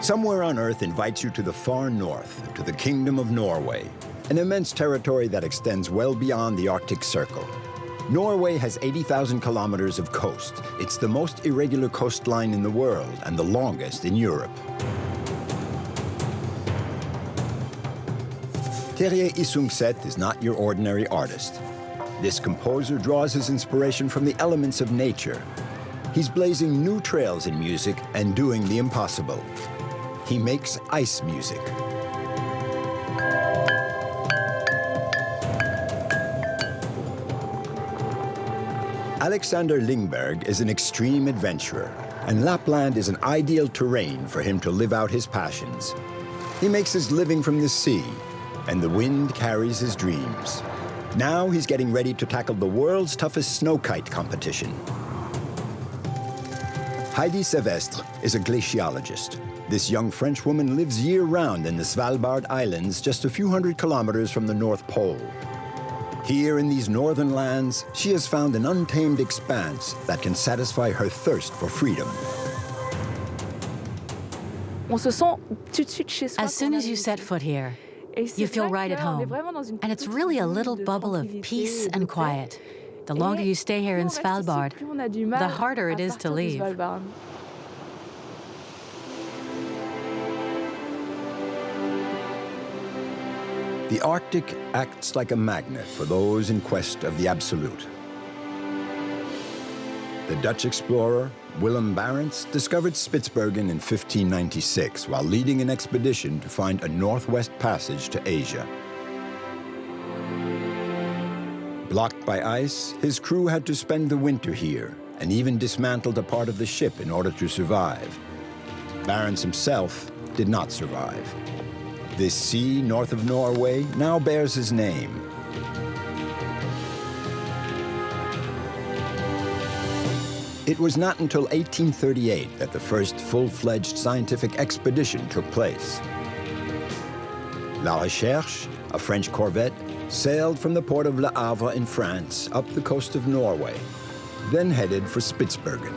Somewhere on Earth invites you to the far north, to the Kingdom of Norway, an immense territory that extends well beyond the Arctic Circle. Norway has 80,000 kilometers of coast. It's the most irregular coastline in the world and the longest in Europe. Terje Isungset is not your ordinary artist. This composer draws his inspiration from the elements of nature. He's blazing new trails in music and doing the impossible. He makes ice music. Alexander Lingberg is an extreme adventurer, and Lapland is an ideal terrain for him to live out his passions. He makes his living from the sea, and the wind carries his dreams. Now he's getting ready to tackle the world's toughest snow kite competition. Heidi Sevestre is a glaciologist. This young French woman lives year-round in the Svalbard Islands, just a few hundred kilometers from the North Pole. Here in these northern lands, she has found an untamed expanse that can satisfy her thirst for freedom. As soon as you set foot here, you feel right at home. And it's really a little bubble of peace and quiet. The longer you stay here in Svalbard, the harder it is to leave. The Arctic acts like a magnet for those in quest of the absolute. The Dutch explorer Willem Barents discovered Spitsbergen in 1596 while leading an expedition to find a northwest passage to Asia. Blocked by ice, his crew had to spend the winter here and even dismantled a part of the ship in order to survive. Barents himself did not survive. This sea north of Norway now bears his name. It was not until 1838 that the first full-fledged scientific expedition took place. La Recherche, a French corvette, sailed from the port of Le Havre in France up the coast of Norway, then headed for Spitsbergen.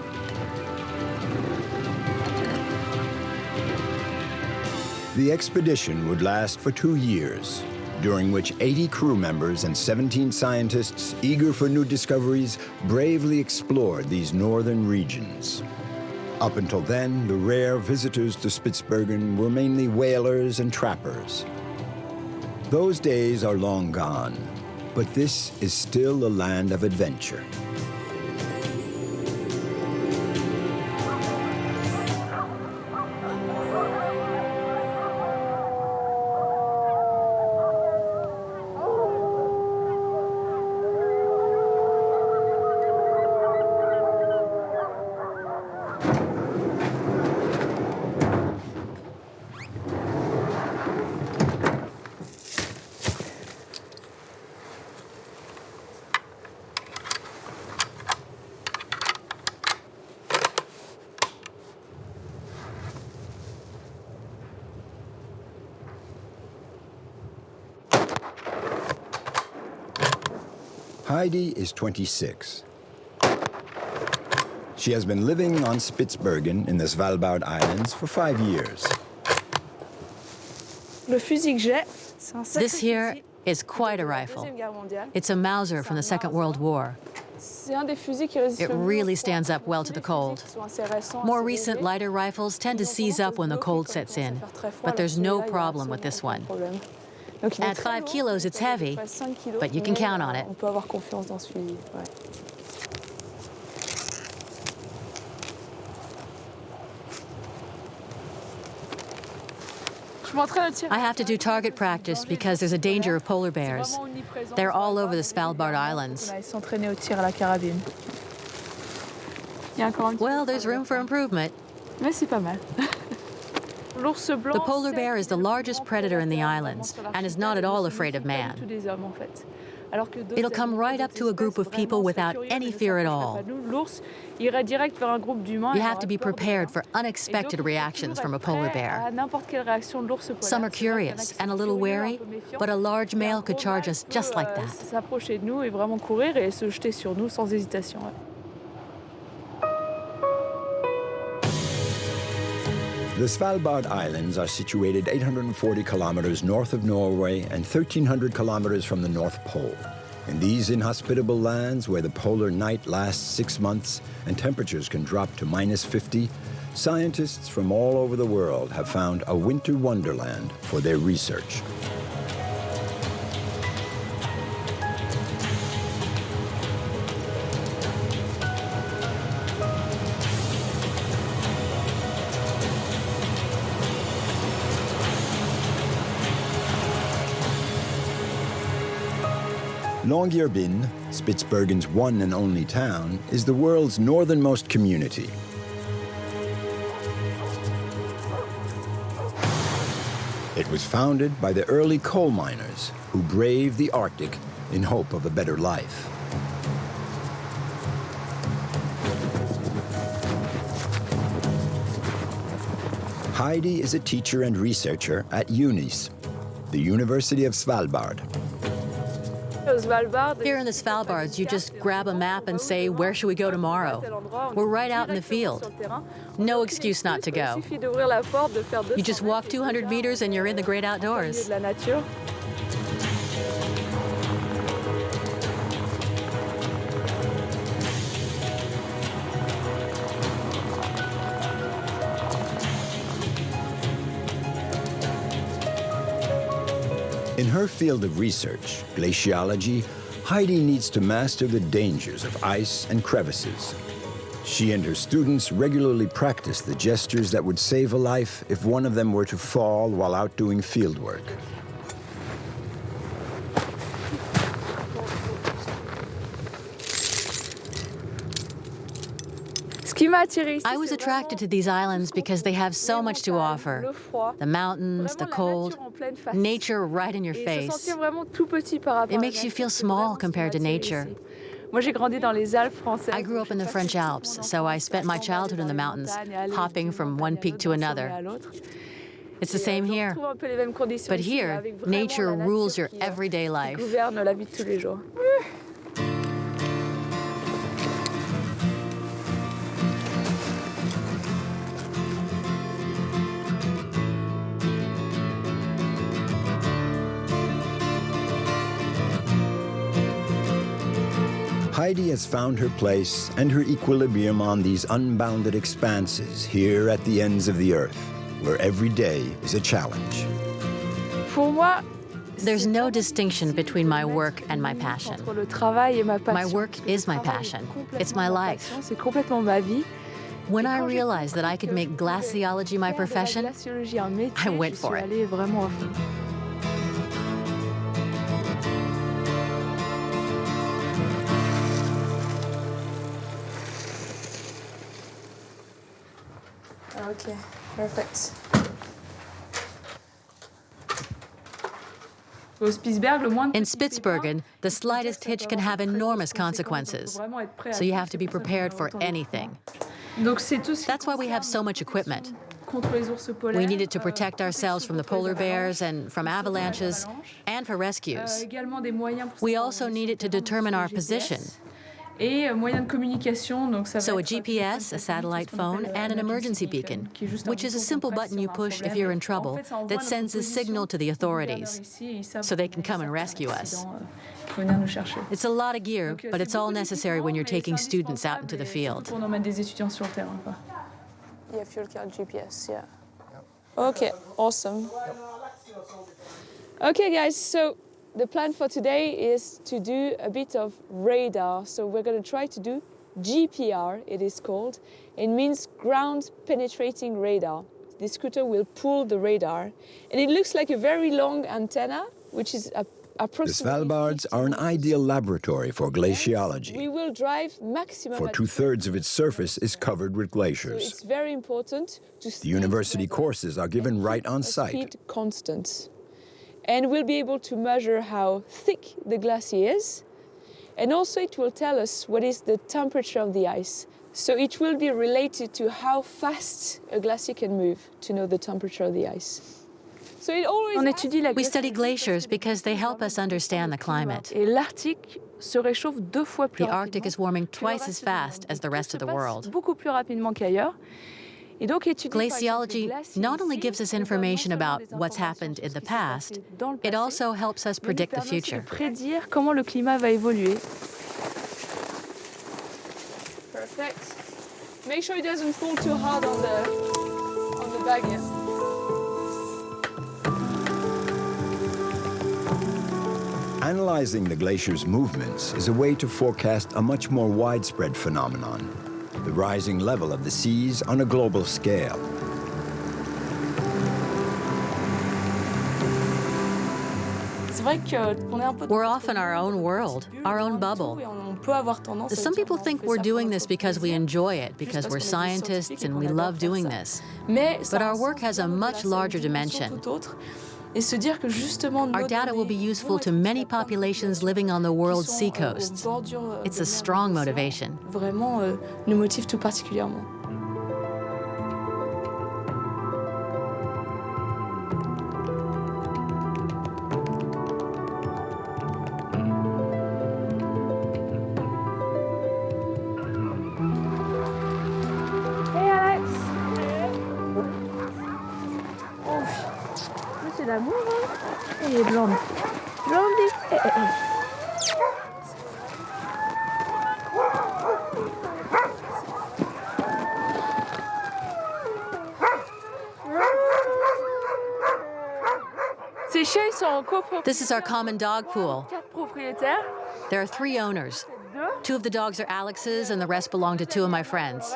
The expedition would last for 2 years, during which 80 crew members and 17 scientists, eager for new discoveries, bravely explored these northern regions. Up until then, the rare visitors to Spitsbergen were mainly whalers and trappers. Those days are long gone, but this is still a land of adventure. Heidi is 26. She has been living on Spitsbergen in the Svalbard Islands for 5 years. This here is quite a rifle. It's a Mauser from the Second World War. It really stands up well to the cold. More recent, lighter rifles tend to seize up when the cold sets in, but there's no problem with this one. At 5 kilos, it's heavy, but you can count on it. I have to do target practice because there's a danger of polar bears. They're all over the Svalbard Islands. Well, there's room for improvement. The polar bear is the largest predator in the islands and is not at all afraid of man. It'll come right up to a group of people without any fear at all. You have to be prepared for unexpected reactions from a polar bear. Some are curious and a little wary, but a large male could charge us just like that. The Svalbard Islands are situated 840 kilometers north of Norway and 1,300 kilometers from the North Pole. In these inhospitable lands, where the polar night lasts 6 months and temperatures can drop to -50, scientists from all over the world have found a winter wonderland for their research. Longyearbyen, Spitsbergen's one and only town, is the world's northernmost community. It was founded by the early coal miners who braved the Arctic in hope of a better life. Heidi is a teacher and researcher at UNIS, the University of Svalbard. Here in the Svalbards, you just grab a map and say, where should we go tomorrow? We're right out in the field. No excuse not to go. You just walk 200 meters and you're in the great outdoors. In her field of research, glaciology, Heidi needs to master the dangers of ice and crevices. She and her students regularly practice the gestures that would save a life if one of them were to fall while out doing field work. I was attracted to these islands because they have so much to offer. The mountains, the cold, nature right in your face. It makes you feel small compared to nature. I grew up in the French Alps, so I spent my childhood in the mountains, hopping from one peak to another. It's the same here. But here, nature rules your everyday life. Heidi has found her place and her equilibrium on these unbounded expanses here at the ends of the earth, where every day is a challenge. There's no distinction between my work and my passion. My work is my passion. It's my life. When I realized that I could make glaciology my profession, I went for it. Okay, perfect. In Spitsbergen, the slightest hitch can have enormous consequences, so you have to be prepared for anything. That's why we have so much equipment. We need it to protect ourselves from the polar bears and from avalanches and for rescues. We also need it to determine our position. So a GPS, a satellite phone, and an emergency beacon, which is a simple button you push if you're in trouble that sends a signal to the authorities so they can come and rescue us. It's a lot of gear, but it's all necessary when you're taking students out into the field. Yeah, fuel card GPS, yeah. Okay, awesome. Okay, guys, so the plan for today is to do a bit of radar. So we're going to try to do GPR, it is called. It means ground penetrating radar. The scooter will pull the radar. And it looks like a very long antenna, which is approximately... The Svalbards are an ideal laboratory for glaciology. We will drive maximum... For 2/3 of its surface is covered with glaciers. So it's very important to... The university courses are given right on site. Speed constant. And we'll be able to measure how thick the glacier is. And also it will tell us what is the temperature of the ice. So it will be related to how fast a glacier can move to know the temperature of the ice. So it always We study glaciers because they help us understand the climate. The Arctic is warming twice as fast as the rest of the world. Glaciology not only gives us information about what's happened in the past, it also helps us predict the future. Prédire comment le climat va évoluer. Perfect. Make sure it doesn't fall too hard on the bag here. Analyzing the glacier's movements is a way to forecast a much more widespread phenomenon, the rising level of the seas on a global scale. We're off in our own world, our own bubble. Some people think we're doing this because we enjoy it, because we're scientists and we love doing this. But our work has a much larger dimension. Our data will be useful to many populations living on the world's seacoasts. It's a strong motivation. Vraiment, nous motive tout particulièrement. Hey Alex. Oh, c'est l'amour, hein? Elle est blonde. Blondie. Hey, hey, hey. This is our common dog pool. There are 3 owners. 2 of the dogs are Alex's and the rest belong to 2 of my friends.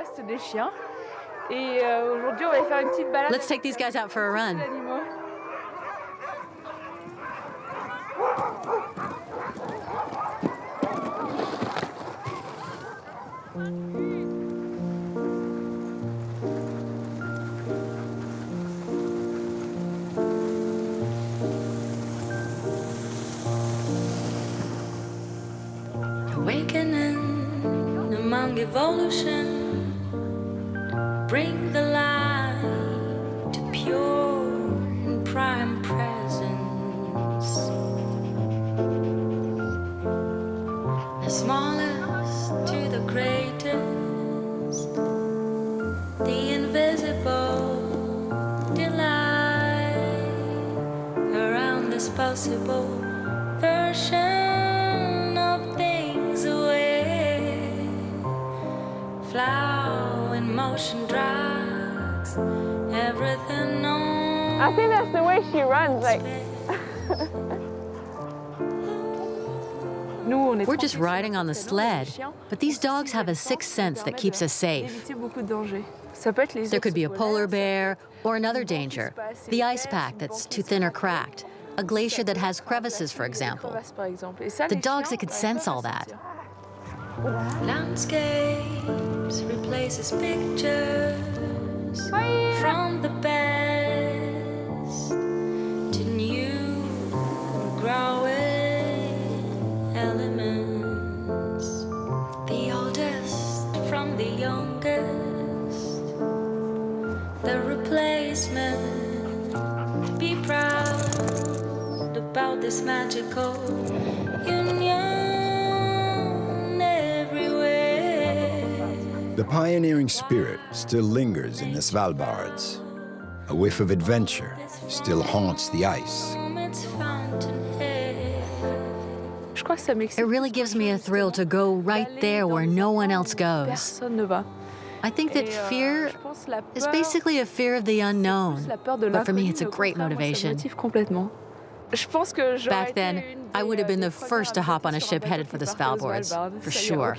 Let's take these guys out for a run. Awakening among evolution, bring the light to pure and prime presence. The smallest to the greatest, the invisible delight around this possible version. Flower in motion drags everything on. I think that's the way she runs, like. We're just riding on the sled, but these dogs have a sixth sense that keeps us safe. There could be a polar bear or another danger, the ice pack that's too thin or cracked, a glacier that has crevices, for example. The dogs that could sense all that. Landscapes replaces pictures from the best to new growing elements. The oldest from the youngest, the replacement. Be proud about this magical union. The pioneering spirit still lingers in the Svalbards. A whiff of adventure still haunts the ice. It really gives me a thrill to go right there where no one else goes. I think that fear is basically a fear of the unknown, but for me it's a great motivation. Back then, I would have been the first to hop on a ship headed for the Svalbards, for sure.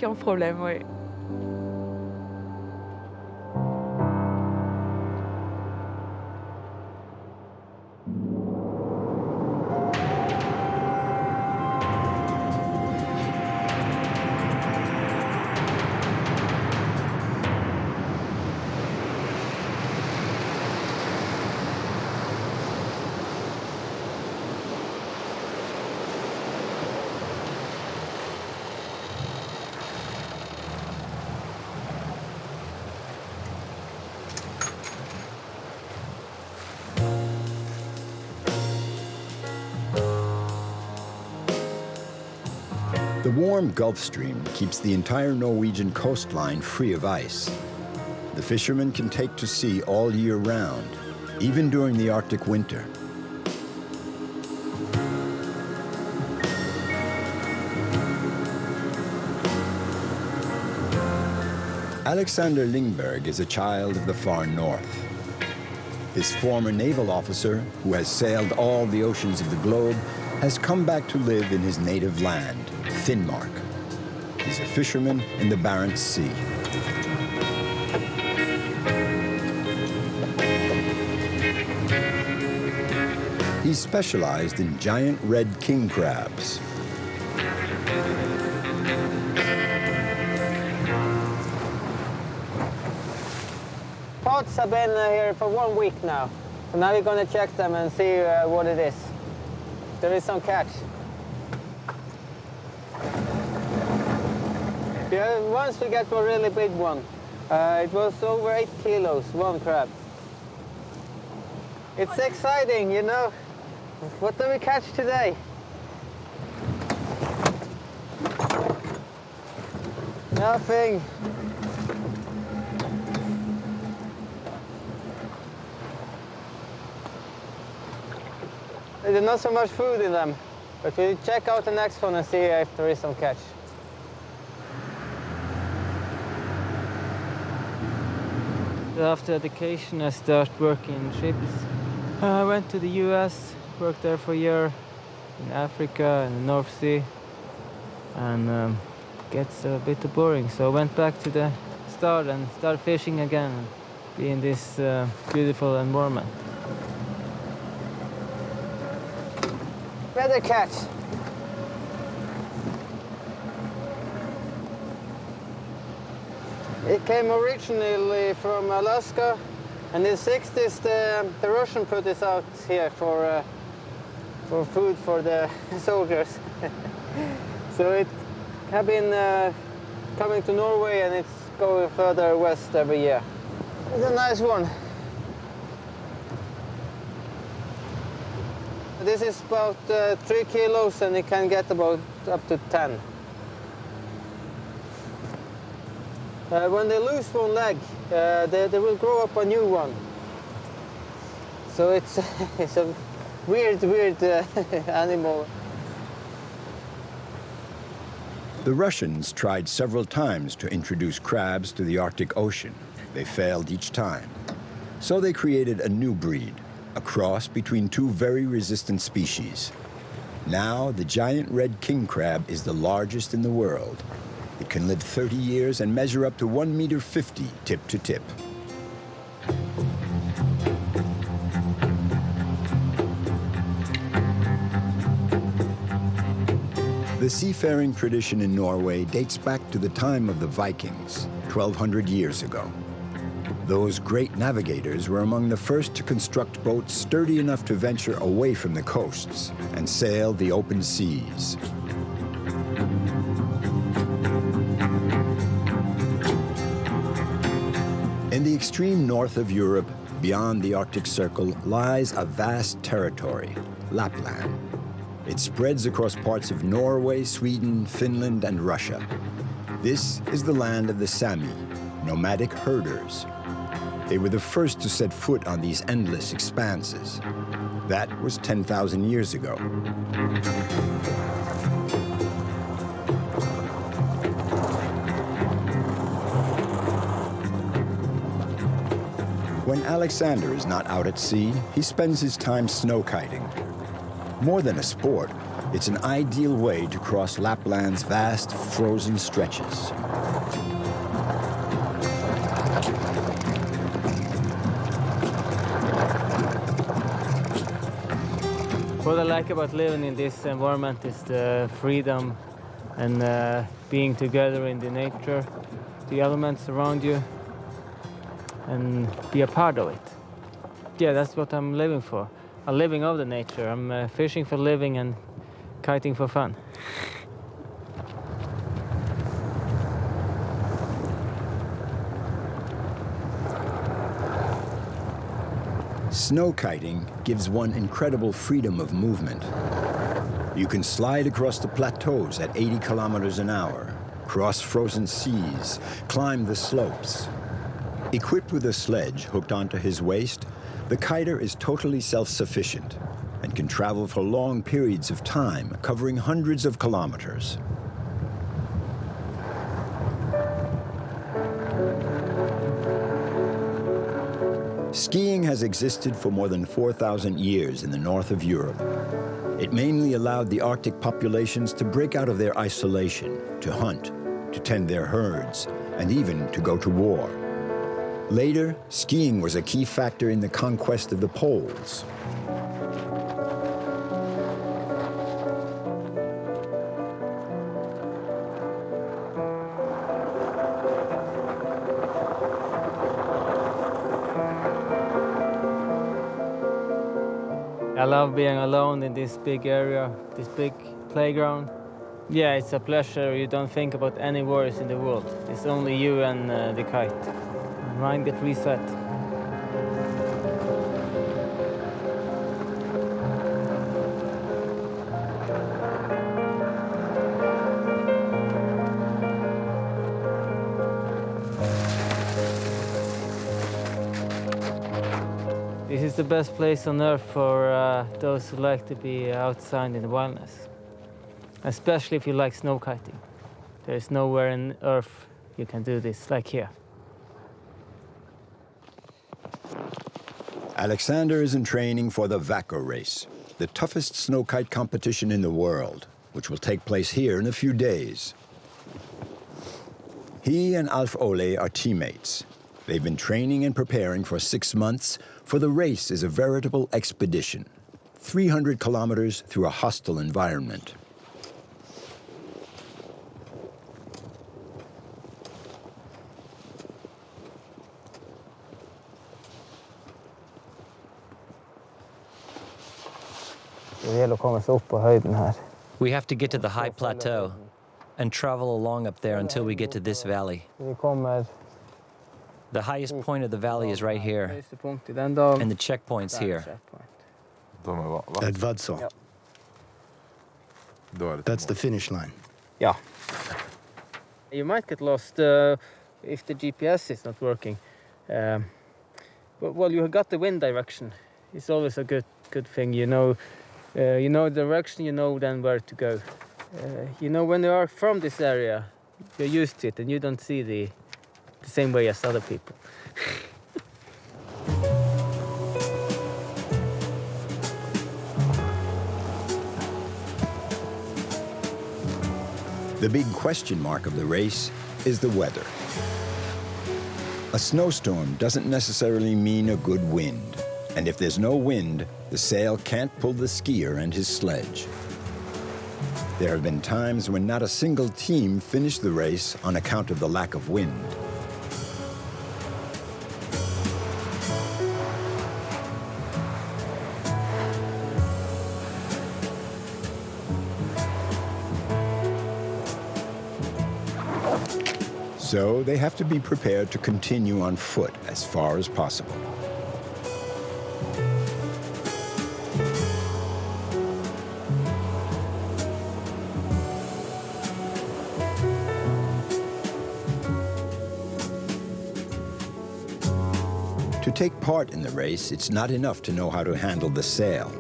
The warm Gulf Stream keeps the entire Norwegian coastline free of ice. The fishermen can take to sea all year round, even during the Arctic winter. Alexander Lingberg is a child of the far north. This former naval officer, who has sailed all the oceans of the globe, has come back to live in his native land, Finnmark. He's a fisherman in the Barents Sea. He's specialized in giant red king crabs. Pots have been here for 1 week now. So now we're going to check them and see what it is. There is some catch. Yeah, once we get a really big one. It was over 8 kilos, one crab. It's exciting, you know. What do we catch today? Nothing. There's not so much food in them, but we'll check out the next one and see if there is some catch. After education, I started working in ships. I went to the US, worked there for a year in Africa and the North Sea, and gets a bit boring. So I went back to the start and started fishing again, and be in this beautiful environment. Better catch. It came originally from Alaska, and in the 60s the Russian put this out here for food for the soldiers. So it have been coming to Norway, and it's going further west every year. It's a nice one. This is about 3 kilos, and it can get about up to 10. When they lose one leg, they will grow up a new one. So it's a weird animal. The Russians tried several times to introduce crabs to the Arctic Ocean. They failed each time. So they created a new breed, a cross between two very resistant species. Now, the giant red king crab is the largest in the world. It can live 30 years and measure up to 1.50 meters tip to tip. The seafaring tradition in Norway dates back to the time of the Vikings, 1,200 years ago. Those great navigators were among the first to construct boats sturdy enough to venture away from the coasts and sail the open seas. In the extreme north of Europe, beyond the Arctic Circle, lies a vast territory, Lapland. It spreads across parts of Norway, Sweden, Finland, and Russia. This is the land of the Sami, nomadic herders. They were the first to set foot on these endless expanses. That was 10,000 years ago. When Alexander is not out at sea, he spends his time snow kiting. More than a sport, it's an ideal way to cross Lapland's vast frozen stretches. What I like about living in this environment is the freedom and being together in the nature, the elements around you, and be a part of it. Yeah, that's what I'm living for. I'm living of the nature. I'm fishing for living and kiting for fun. Snow kiting gives one incredible freedom of movement. You can slide across the plateaus at 80 kilometers an hour, cross frozen seas, climb the slopes. Equipped with a sledge hooked onto his waist, the kiter is totally self-sufficient and can travel for long periods of time, covering hundreds of kilometers. Skiing has existed for more than 4,000 years in the north of Europe. It mainly allowed the Arctic populations to break out of their isolation, to hunt, to tend their herds, and even to go to war. Later, skiing was a key factor in the conquest of the poles. I love being alone in this big area, this big playground. Yeah, it's a pleasure. You don't think about any worries in the world. It's only you and the kite. Mind get reset. This is the best place on earth for those who like to be outside in the wilderness. Especially if you like snow kiting. There is nowhere on earth you can do this like here. Alexander is in training for the Vaco race, the toughest snow kite competition in the world, which will take place here in a few days. He and Alf Ole are teammates. They've been training and preparing for 6 months, for the race is a veritable expedition. 300 kilometers through a hostile environment. We have to get to the high plateau and travel along up there until we get to this valley. The highest point of the valley is right here, and the checkpoint's here. At Vadsø. That's the finish line. Yeah. You might get lost if the GPS is not working. Well, you got the wind direction. It's always a good thing. You know the direction. You know then where to go. When you are from this area, you're used to it, and you don't see the same way as other people. The big question mark of the race is the weather. A snowstorm doesn't necessarily mean a good wind. And if there's no wind, the sail can't pull the skier and his sledge. There have been times when not a single team finished the race on account of the lack of wind. So they have to be prepared to continue on foot as far as possible. To take part in the race, it's not enough to know how to handle the sail.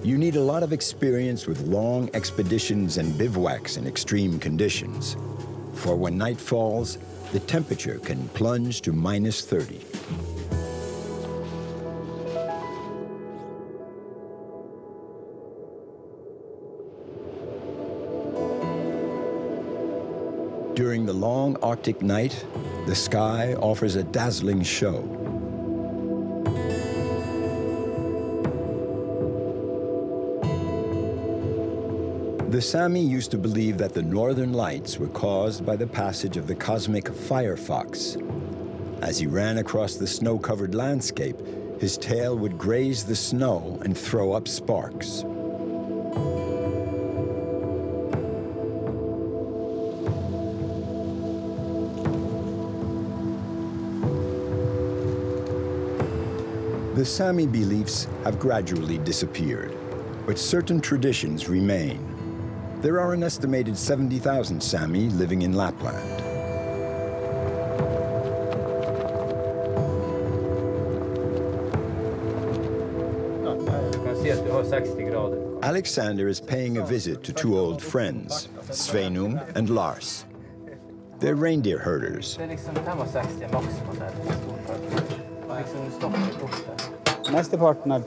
You need a lot of experience with long expeditions and bivouacs in extreme conditions. For when night falls, the temperature can plunge to -30. During the long Arctic night, the sky offers a dazzling show. The Sami used to believe that the northern lights were caused by the passage of the cosmic fire fox. As he ran across the snow-covered landscape, his tail would graze the snow and throw up sparks. The Sami beliefs have gradually disappeared, but certain traditions remain. There are an estimated 70,000 Sami living in Lapland. Alexander is paying a visit to two old friends, Sveinung and Lars. They're reindeer herders.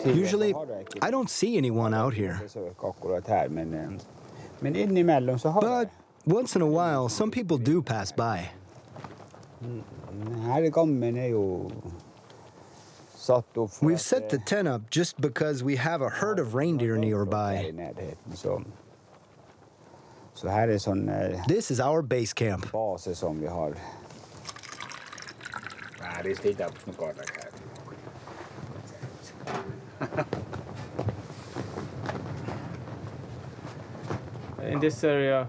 Usually, I don't see anyone out here. But once in a while, some people do pass by. We've set the tent up just because we have a herd of reindeer nearby. This is our base camp. In this area,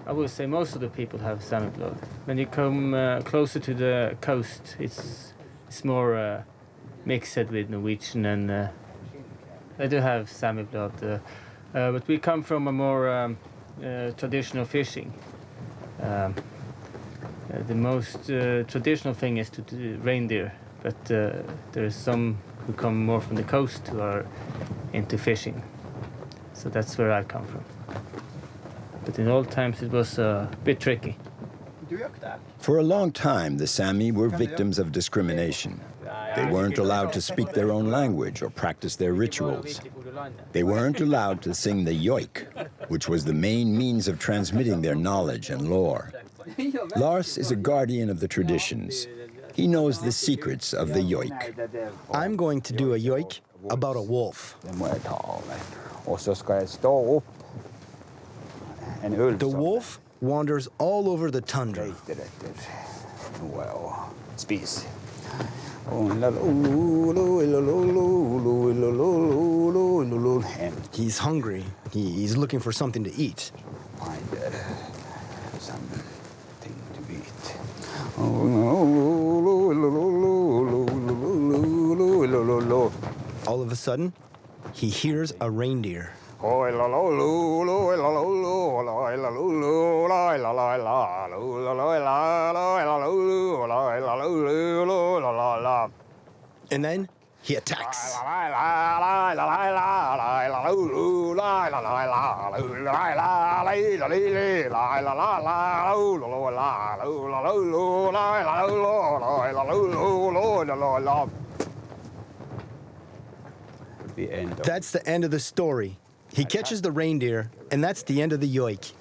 I would say most of the people have Sami blood. When you come closer to the coast, it's more mixed with Norwegian, and they do have Sami blood. But we come from a more traditional fishing. The most traditional thing is to do reindeer, but there are some who come more from the coast who are into fishing. So that's where I come from. But in old times it was a bit tricky. For a long time, the Sami were victims of discrimination. They weren't allowed to speak their own language or practice their rituals. They weren't allowed to sing the yoik, which was the main means of transmitting their knowledge and lore. Lars is a guardian of the traditions. He knows the secrets of the yoik. I'm going to do a yoik about a wolf. The wolf wanders all over the tundra. He's hungry. He's looking for something to eat. All of a sudden, he hears a reindeer. And then he attacks. That's the end of the story. He catches the reindeer, and that's the end of the yoik.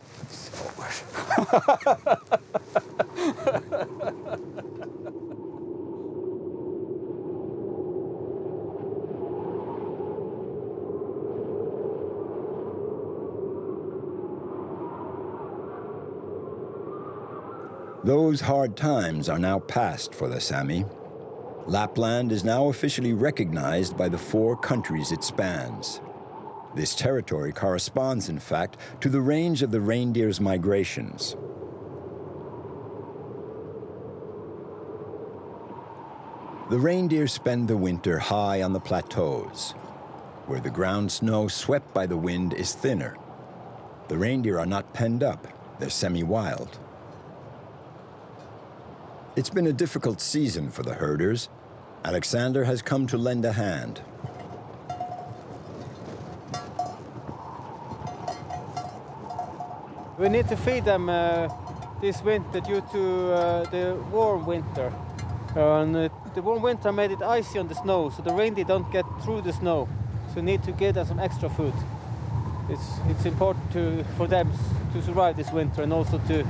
Those hard times are now past for the Sami. Lapland is now officially recognized by the 4 countries it spans. This territory corresponds, in fact, to the range of the reindeer's migrations. The reindeer spend the winter high on the plateaus, where the ground snow swept by the wind is thinner. The reindeer are not penned up, they're semi-wild. It's been a difficult season for the herders. Alexander has come to lend a hand. We need to feed them this winter due to the warm winter. The warm winter made it icy on the snow, so the reindeer don't get through the snow. So we need to give them some extra food. It's important for them to survive this winter, and also to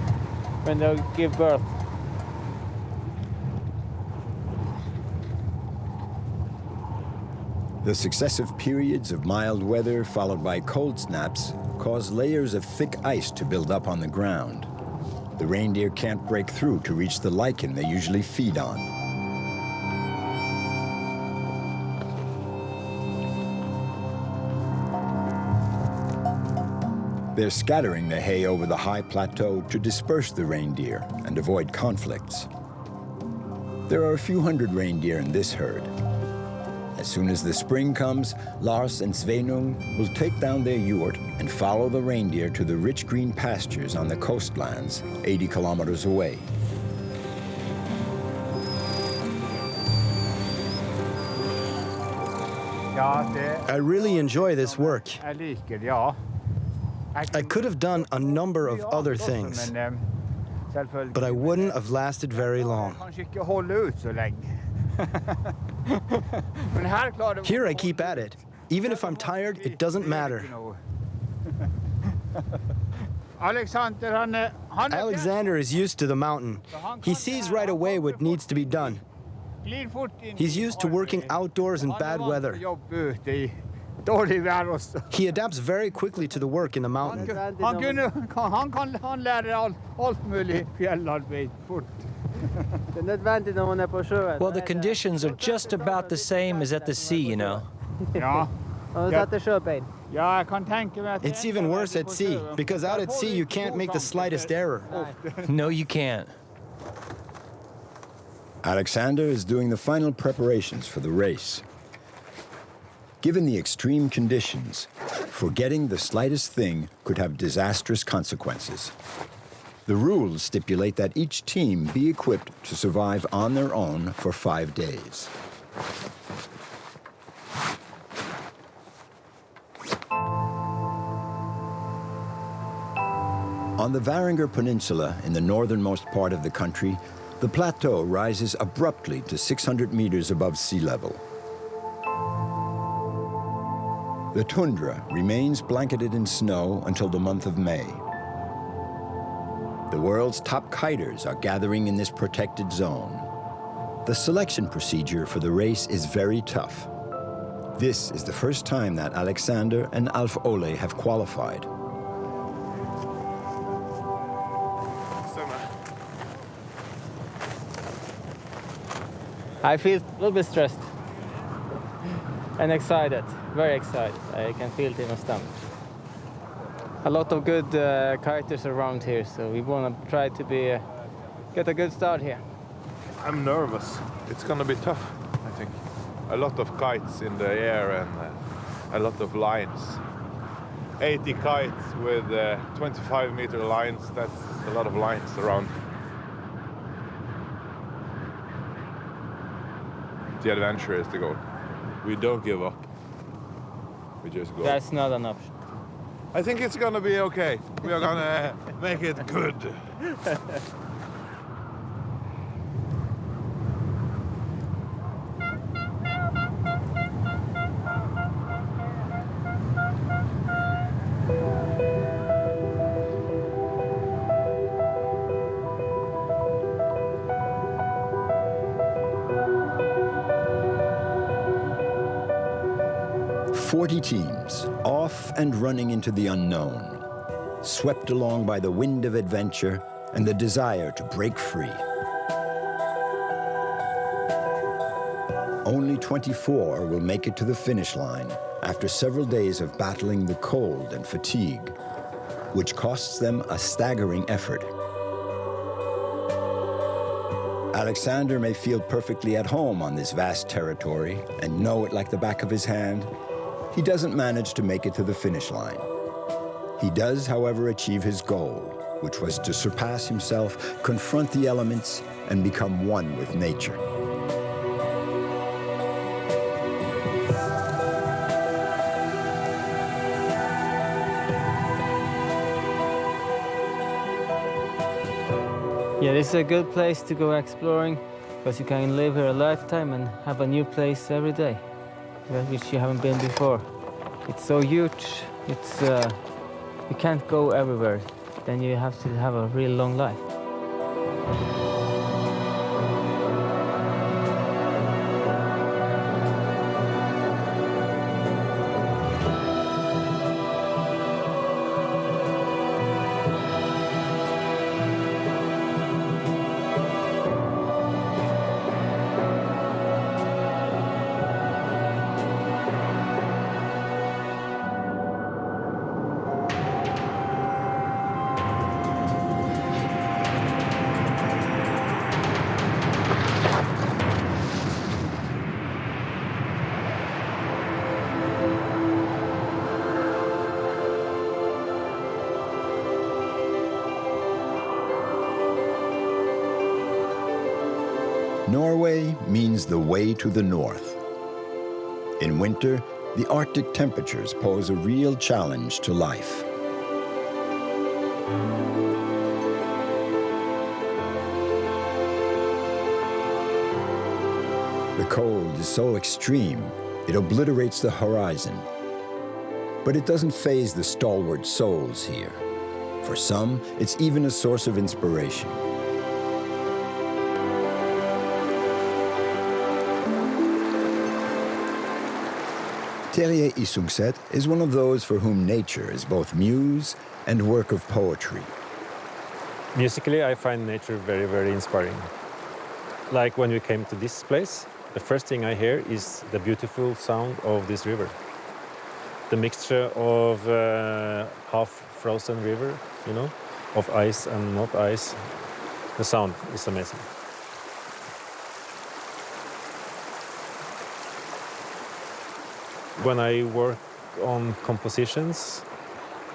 when they give birth. The successive periods of mild weather followed by cold snaps cause layers of thick ice to build up on the ground. The reindeer can't break through to reach the lichen they usually feed on. They're scattering the hay over the high plateau to disperse the reindeer and avoid conflicts. There are a few hundred reindeer in this herd. As soon as the spring comes, Lars and Sveinung will take down their yurt and follow the reindeer to the rich green pastures on the coastlands, 80 kilometers away. I really enjoy this work. I could have done a number of other things, but I wouldn't have lasted very long. Here I keep at it. Even if I'm tired, it doesn't matter. Alexander is used to the mountain. He sees right away what needs to be done. He's used to working outdoors in bad weather. He adapts very quickly to the work in the mountain. Well, the conditions are just about the same as at the sea, you know. It's even worse at sea, because out at sea you can't make the slightest error. No, you can't. Alexander is doing the final preparations for the race. Given the extreme conditions, forgetting the slightest thing could have disastrous consequences. The rules stipulate that each team be equipped to survive on their own for 5 days. On the Varinger Peninsula in the northernmost part of the country, the plateau rises abruptly to 600 meters above sea level. The tundra remains blanketed in snow until the month of May. The world's top kiters are gathering in this protected zone. The selection procedure for the race is very tough. This is the first time that Alexander and Alf Ole have qualified. I feel a little bit stressed and excited, very excited. I can feel it in my stomach. A lot of good kiters around here, so we want to try to get a good start here. I'm nervous. It's going to be tough, I think. A lot of kites in the air and a lot of lines. 80 kites with 25-meter lines, that's a lot of lines around. The adventure is the goal. We don't give up. We just go. That's not an option. I think it's gonna be okay. We are gonna make it good. 40 teams, off and running into the unknown, swept along by the wind of adventure and the desire to break free. Only 24 will make it to the finish line after several days of battling the cold and fatigue, which costs them a staggering effort. Alexander may feel perfectly at home on this vast territory and know it like the back of his hand. He doesn't manage to make it to the finish line. He does, however, achieve his goal, which was to surpass himself, confront the elements, and become one with nature. Yeah, this is a good place to go exploring because you can live here a lifetime and have a new place every day, which you haven't been before. It's so huge, you can't go everywhere. Then you have to have a really long life. Norway means the way to the north. In winter, the Arctic temperatures pose a real challenge to life. The cold is so extreme, it obliterates the horizon. But it doesn't faze the stalwart souls here. For some, it's even a source of inspiration. Terje Isungset is one of those for whom nature is both muse and work of poetry. Musically, I find nature very, very inspiring. Like when we came to this place, the first thing I hear is the beautiful sound of this river. The mixture of half-frozen river, you know, of ice and not ice. The sound is amazing. When I work on compositions,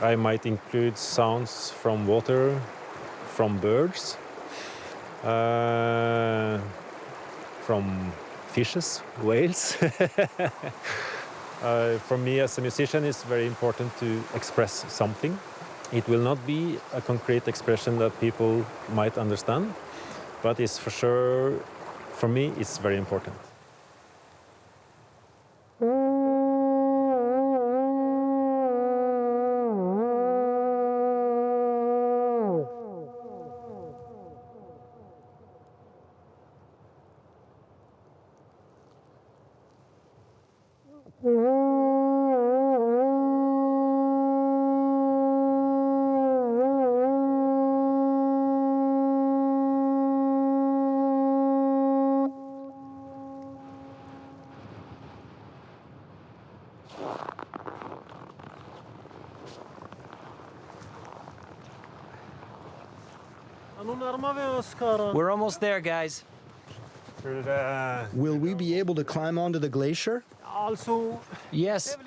I might include sounds from water, from birds, from fishes, whales. For me as a musician, it's very important to express something. It will not be a concrete expression that people might understand, but it's for sure, for me, it's very important. We're almost there, guys. Will we be able to climb onto the glacier? Yes,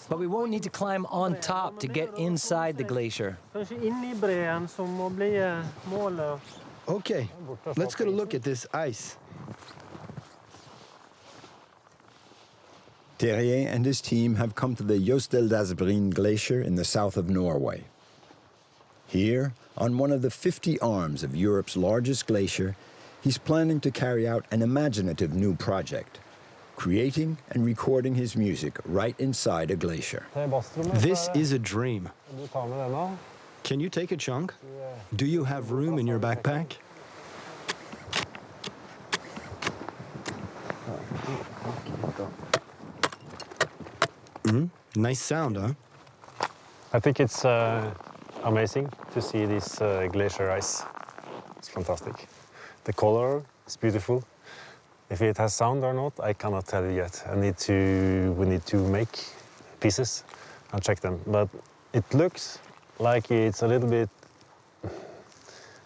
but we won't need to climb on top to get inside the glacier. Okay, let's get a look at this ice. Terje and his team have come to the Jostedalsbreen Glacier in the south of Norway. Here, on one of the 50 arms of Europe's largest glacier, he's planning to carry out an imaginative new project, creating and recording his music right inside a glacier. This is a dream. Can you take a chunk? Do you have room in your backpack? Nice sound, huh? I think it's amazing to see this glacier ice. It's fantastic. The color is beautiful. If it has sound or not, I cannot tell you yet. We need to make pieces and check them. But it looks like it's a little bit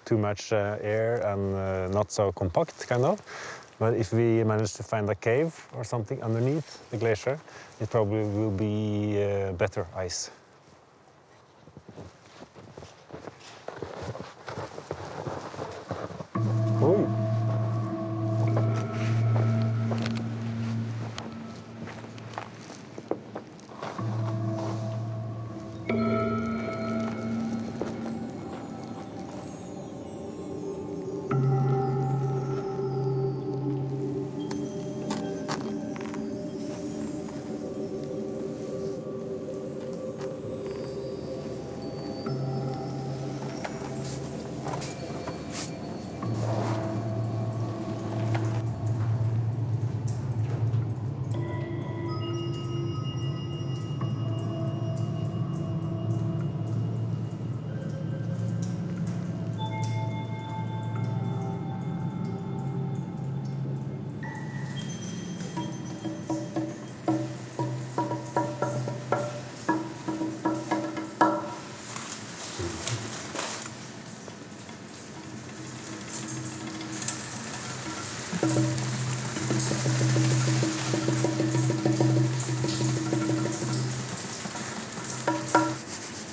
too much air and not so compact, kind of. But if we manage to find a cave or something underneath the glacier, it probably will be better ice. Oh.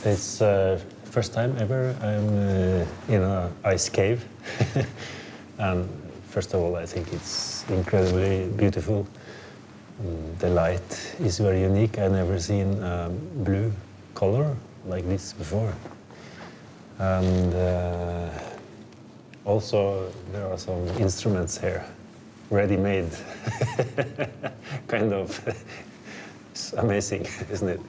It's first time ever I'm in an ice cave. And first of all, I think it's incredibly beautiful. The light is very unique. I've never seen blue color like this before. And also there are some instruments here, ready-made. Kind of. It's amazing, isn't it?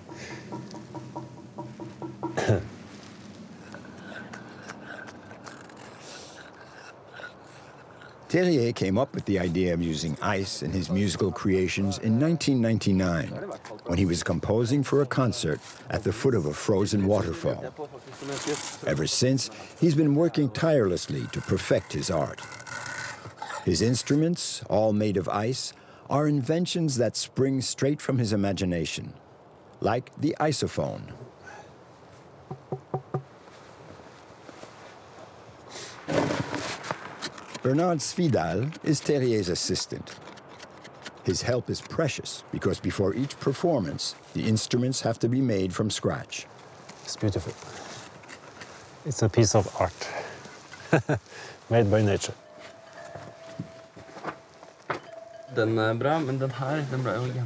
Terrier came up with the idea of using ice in his musical creations in 1999, when he was composing for a concert at the foot of a frozen waterfall. Ever since, he's been working tirelessly to perfect his art. His instruments, all made of ice, are inventions that spring straight from his imagination, like the isophone. Bernard Svidal is Terrier's assistant. His help is precious because before each performance, the instruments have to be made from scratch. It's beautiful. It's a piece of art, made by nature.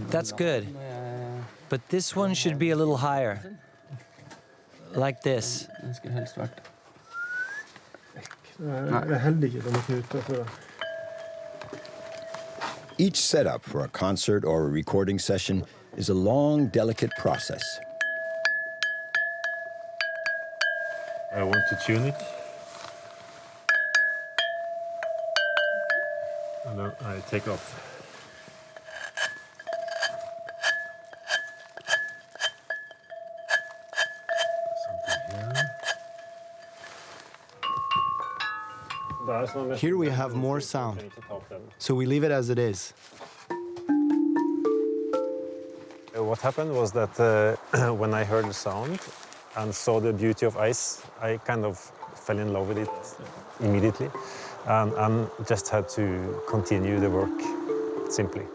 That's good. But this one should be a little higher. Like this. Each setup for a concert or a recording session is a long, delicate process. I want to tune it. And then I take off. Here we have more sound, so we leave it as it is. What happened was that when I heard the sound and saw the beauty of ice, I kind of fell in love with it immediately and just had to continue the work simply.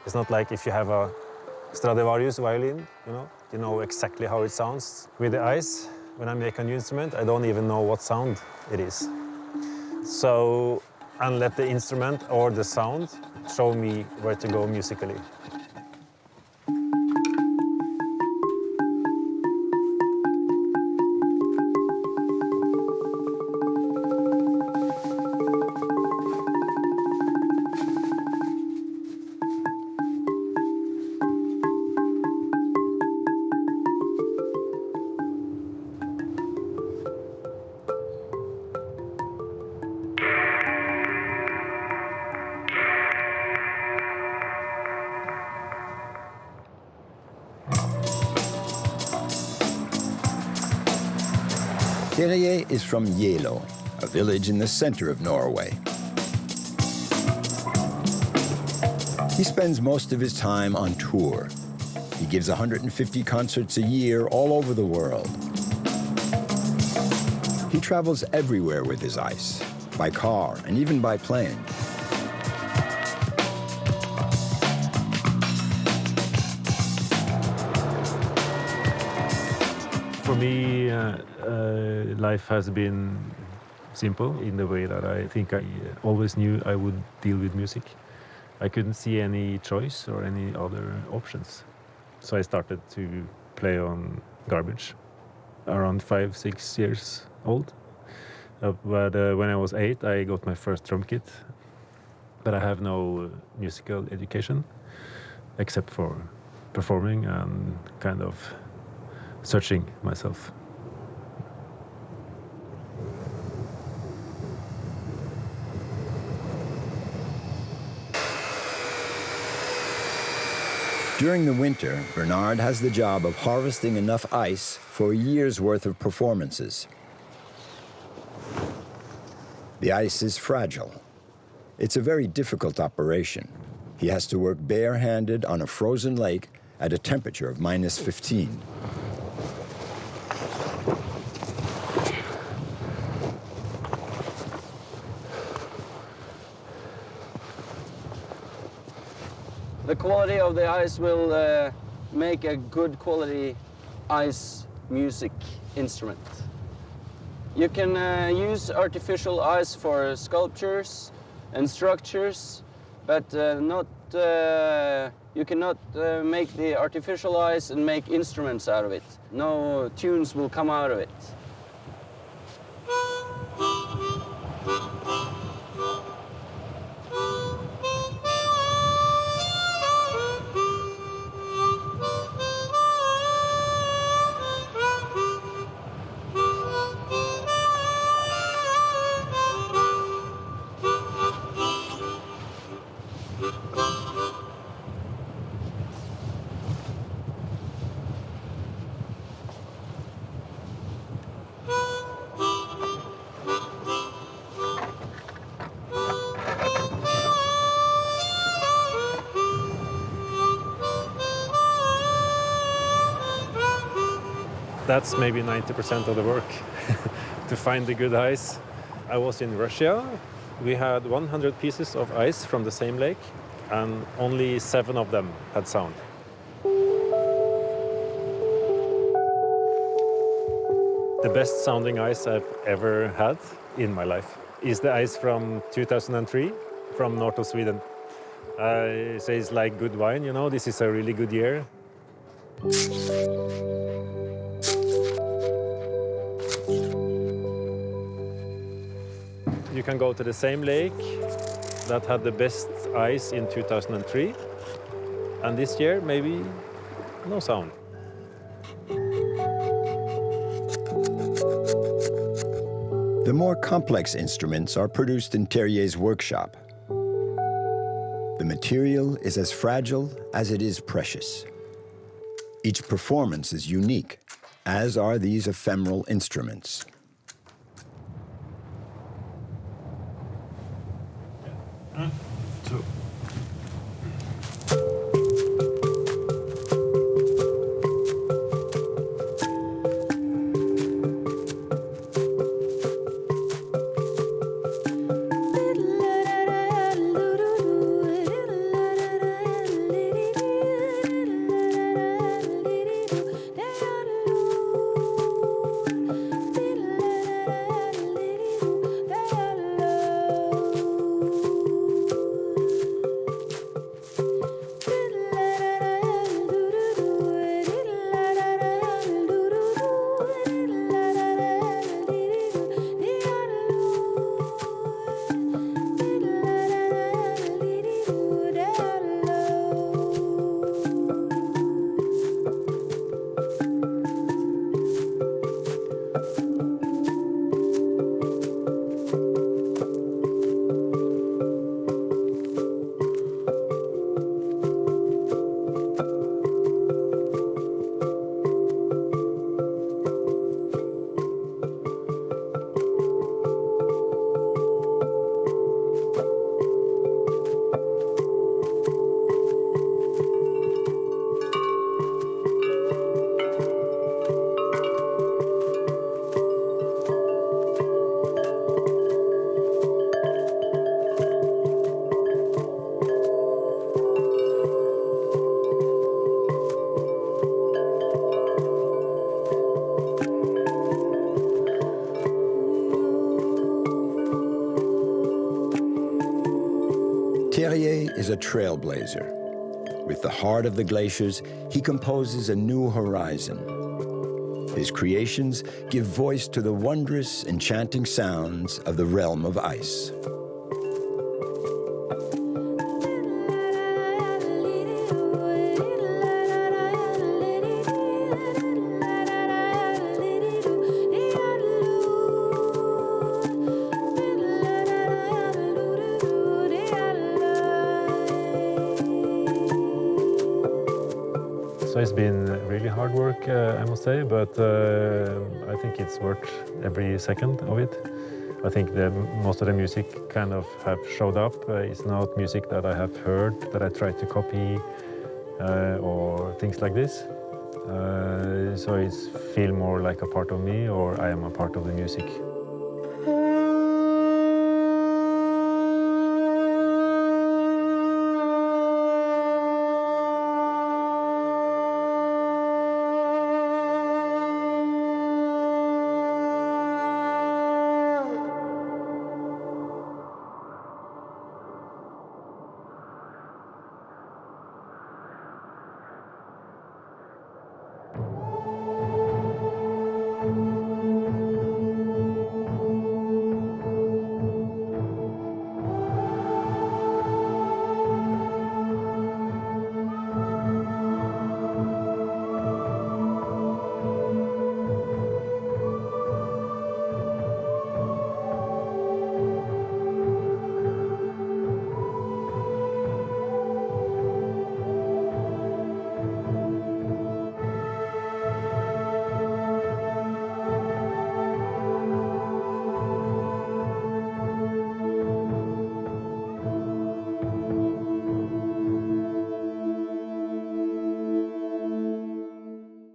It's not like if you have a Stradivarius violin, you know exactly how it sounds. With the ice, when I make a new instrument, I don't even know what sound it is. So, and let the instrument or the sound show me where to go musically. Terrier is from Yelo, a village in the center of Norway. He spends most of his time on tour. He gives 150 concerts a year all over the world. He travels everywhere with his ice, by car and even by plane. For me, life has been simple in the way that I think I always knew I would deal with music. I couldn't see any choice or any other options. So I started to play on garbage around 5-6 years old. But when I was 8, I got my first drum kit. But I have no musical education except for performing and kind of searching myself. During the winter, Bernard has the job of harvesting enough ice for a year's worth of performances. The ice is fragile. It's a very difficult operation. He has to work barehanded on a frozen lake at a temperature of -15. The quality of the ice will make a good quality ice music instrument. You can use artificial ice for sculptures and structures, but you cannot make the artificial ice and make instruments out of it. No tunes will come out of it. That's maybe 90% of the work, to find the good ice. I was in Russia. We had 100 pieces of ice from the same lake, and only 7 of them had sound. The best sounding ice I've ever had in my life is the ice from 2003, from north of Sweden. I say it's like good wine, you know, this is a really good year. You can go to the same lake that had the best ice in 2003, and this year maybe no sound. The more complex instruments are produced in Terrier's workshop. The material is as fragile as it is precious. Each performance is unique, as are these ephemeral instruments. Terrier is a trailblazer. With the heart of the glaciers, he composes a new horizon. His creations give voice to the wondrous, enchanting sounds of the realm of ice. So it's been really hard work, I must say, but I think it's worth every second of it. I think most of the music kind of have showed up. It's not music that I have heard, that I tried to copy. or things like this. So it feels more like a part of me, or I am a part of the music.